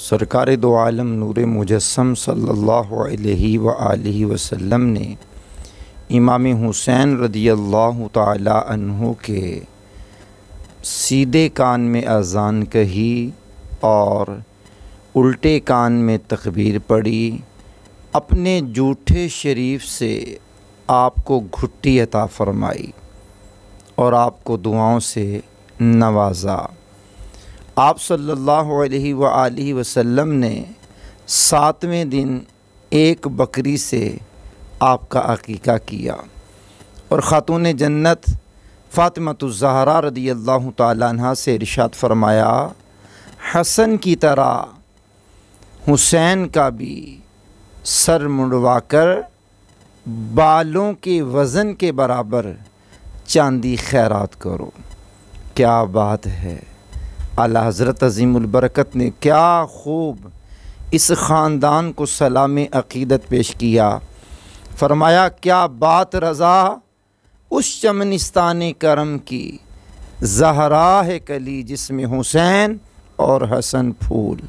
सरकार दो आलम नूर मुजस्सम सल्लल्लाहु अलैहि व आलिहि वसल्लम ने इमाम हुसैन रदियल्लाहु ताला अन्हु के सीधे कान में अज़ान कही और उल्टे कान में तकबीर पढ़ी। अपने जूठे शरीफ से आपको घुट्टी अता फरमाई और आपको दुआओं से नवाजा। आप सल्लल्लाहु अलैहि व आलिहि वसल्लम ने 7वें दिन एक बकरी से आपका अकीक़ा किया और ख़ातून जन्नत फ़ातिमतुज़्ज़हरा रदियल्लाहु ताला अन्हा से इरशाद फरमाया, हसन की तरह हुसैन का भी सर मुंडवाकर बालों के वज़न के बराबर चांदी खैरात करो। क्या बात है! आला हज़रत अज़ीमुल बरकत ने क्या खूब इस ख़ानदान को सलाम अक़ीदत पेश किया। फरमाया, क्या बात रज़ा उस चमनिस्तान करम की, ज़हरा है कली जिसमें हुसैन और हसन फूल।